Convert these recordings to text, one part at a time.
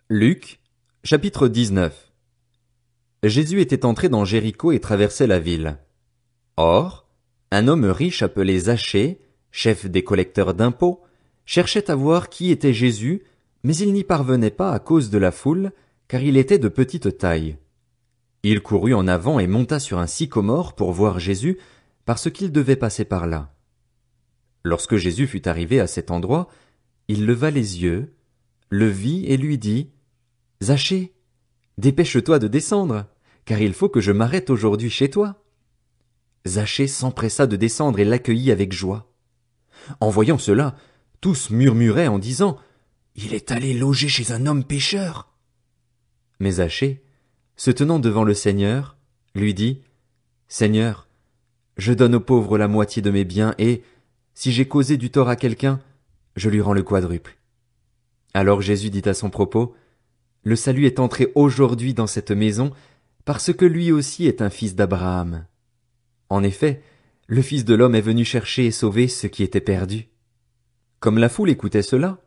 Luc, chapitre 19. Jésus était entré dans Jéricho et traversait la ville. Or, un homme riche appelé Zachée, chef des collecteurs d'impôts, cherchait à voir qui était Jésus, mais il n'y parvenait pas à cause de la foule, car il était de petite taille. Il courut en avant et monta sur un sycomore pour voir Jésus, parce qu'il devait passer par là. Lorsque Jésus fut arrivé à cet endroit, il leva les yeux, le vit et lui dit: Zachée, dépêche-toi de descendre, car il faut que je m'arrête aujourd'hui chez toi. Zachée s'empressa de descendre et l'accueillit avec joie. En voyant cela, tous murmuraient en disant: Il est allé loger chez un homme pécheur. Mais Zachée, se tenant devant le Seigneur, lui dit: Seigneur, je donne aux pauvres la moitié de mes biens et, si j'ai causé du tort à quelqu'un, je lui rends le quadruple. Alors Jésus dit à son propos: Le salut est entré aujourd'hui dans cette maison, parce que lui aussi est un fils d'Abraham. En effet, le Fils de l'homme est venu chercher et sauver ce qui était perdu. Comme la foule écoutait cela,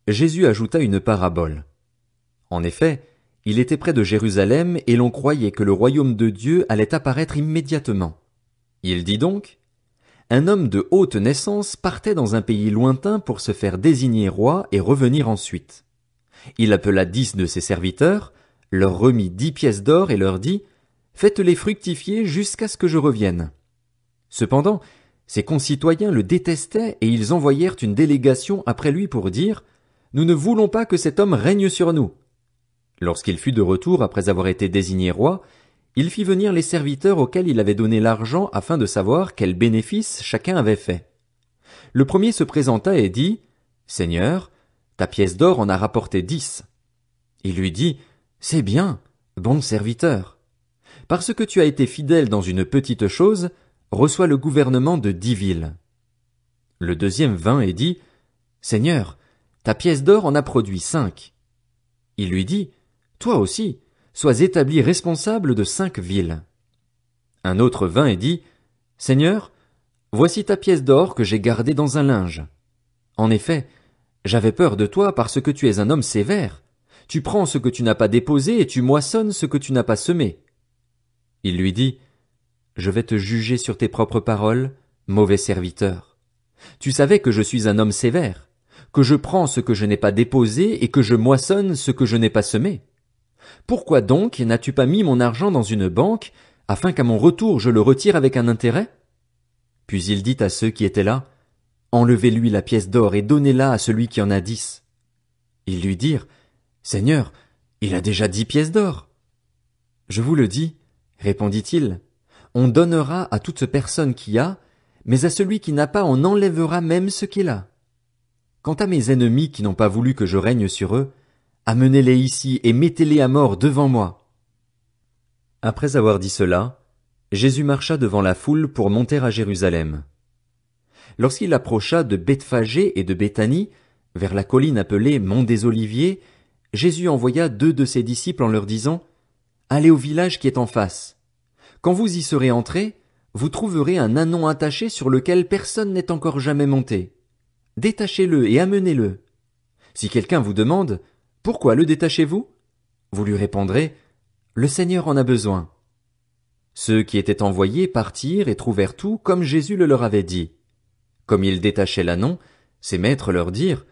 Jésus ajouta une parabole. En effet, il était près de Jérusalem et l'on croyait que le royaume de Dieu allait apparaître immédiatement. Il dit donc: Un homme de haute naissance partait dans un pays lointain pour se faire désigner roi et revenir ensuite. Il appela 10 de ses serviteurs, leur remit 10 pièces d'or et leur dit: Faites-les fructifier jusqu'à ce que je revienne. Cependant, ses concitoyens le détestaient et ils envoyèrent une délégation après lui pour dire: Nous ne voulons pas que cet homme règne sur nous. Lorsqu'il fut de retour après avoir été désigné roi, il fit venir les serviteurs auxquels il avait donné l'argent afin de savoir quel bénéfice chacun avait fait. Le premier se présenta et dit: Seigneur, ta pièce d'or en a rapporté 10. Il lui dit: C'est bien, bon serviteur. Parce que tu as été fidèle dans une petite chose, reçois le gouvernement de 10 villes. Le deuxième vint et dit: Seigneur, ta pièce d'or en a produit 5. Il lui dit: Toi aussi, sois établi responsable de 5 villes. Un autre vint et dit: Seigneur, voici ta pièce d'or que j'ai gardée dans un linge. En effet, j'avais peur de toi parce que tu es un homme sévère. Tu prends ce que tu n'as pas déposé et tu moissonnes ce que tu n'as pas semé. Il lui dit: Je vais te juger sur tes propres paroles, mauvais serviteur. Tu savais que je suis un homme sévère, que je prends ce que je n'ai pas déposé et que je moissonne ce que je n'ai pas semé. Pourquoi donc n'as-tu pas mis mon argent dans une banque, afin qu'à mon retour je le retire avec un intérêt? Puis il dit à ceux qui étaient là: Enlevez-lui la pièce d'or et donnez-la à celui qui en a 10. Ils lui dirent: Seigneur, il a déjà 10 pièces d'or. Je vous le dis, répondit-il, on donnera à toute personne qui a, mais à celui qui n'a pas on enlèvera même ce qu'il a. Quant à mes ennemis qui n'ont pas voulu que je règne sur eux, amenez-les ici et mettez-les à mort devant moi. Après avoir dit cela, Jésus marcha devant la foule pour monter à Jérusalem. Lorsqu'il approcha de Bethphagée et de Béthanie, vers la colline appelée Mont des Oliviers, Jésus envoya 2 de ses disciples en leur disant: Allez au village qui est en face. Quand vous y serez entrés, vous trouverez un ânon attaché sur lequel personne n'est encore jamais monté. Détachez-le et amenez-le. Si quelqu'un vous demande: Pourquoi le détachez-vous? Vous lui répondrez: Le Seigneur en a besoin. Ceux qui étaient envoyés partirent et trouvèrent tout comme Jésus le leur avait dit. Comme ils détachaient l'ânon, ses maîtres leur dirent: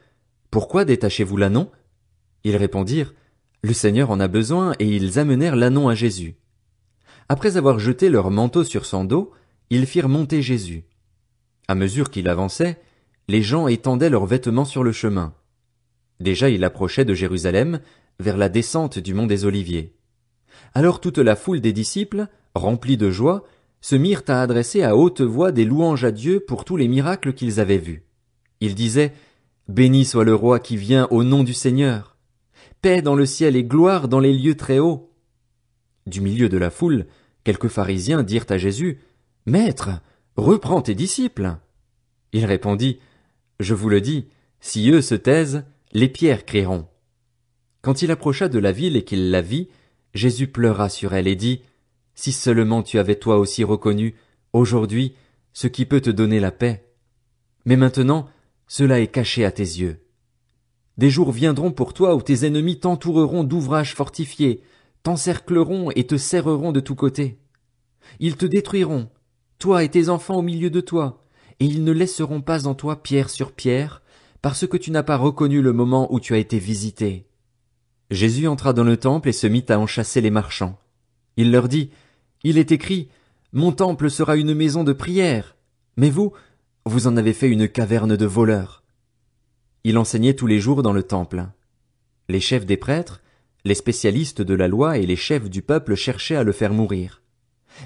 Pourquoi détachez-vous l'ânon? Ils répondirent: Le Seigneur en a besoin, et ils amenèrent l'ânon à Jésus. Après avoir jeté leur manteau sur son dos, ils firent monter Jésus. À mesure qu'il avançait, les gens étendaient leurs vêtements sur le chemin. Déjà il approchait de Jérusalem, vers la descente du mont des Oliviers. Alors toute la foule des disciples, remplis de joie, se mirent à adresser à haute voix des louanges à Dieu pour tous les miracles qu'ils avaient vus. Ils disaient: Béni soit le roi qui vient au nom du Seigneur. Paix dans le ciel et gloire dans les lieux très hauts. Du milieu de la foule, quelques pharisiens dirent à Jésus: Maître, reprends tes disciples. Il répondit: Je vous le dis, si eux se taisent, les pierres crieront. Quand il approcha de la ville et qu'il la vit, Jésus pleura sur elle et dit: Si seulement tu avais toi aussi reconnu, aujourd'hui, ce qui peut te donner la paix. Mais maintenant, cela est caché à tes yeux. Des jours viendront pour toi où tes ennemis t'entoureront d'ouvrages fortifiés, t'encercleront et te serreront de tous côtés. Ils te détruiront, toi et tes enfants au milieu de toi, et ils ne laisseront pas en toi pierre sur pierre, parce que tu n'as pas reconnu le moment où tu as été visité. Jésus entra dans le temple et se mit à en chasser les marchands. Il leur dit, il est écrit, mon temple sera une maison de prière, mais vous, vous en avez fait une caverne de voleurs. Il enseignait tous les jours dans le temple. Les chefs des prêtres, les spécialistes de la loi et les chefs du peuple cherchaient à le faire mourir.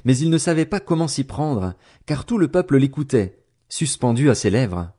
Mais ils ne savaient pas comment s'y prendre, car tout le peuple l'écoutait, suspendu à ses lèvres.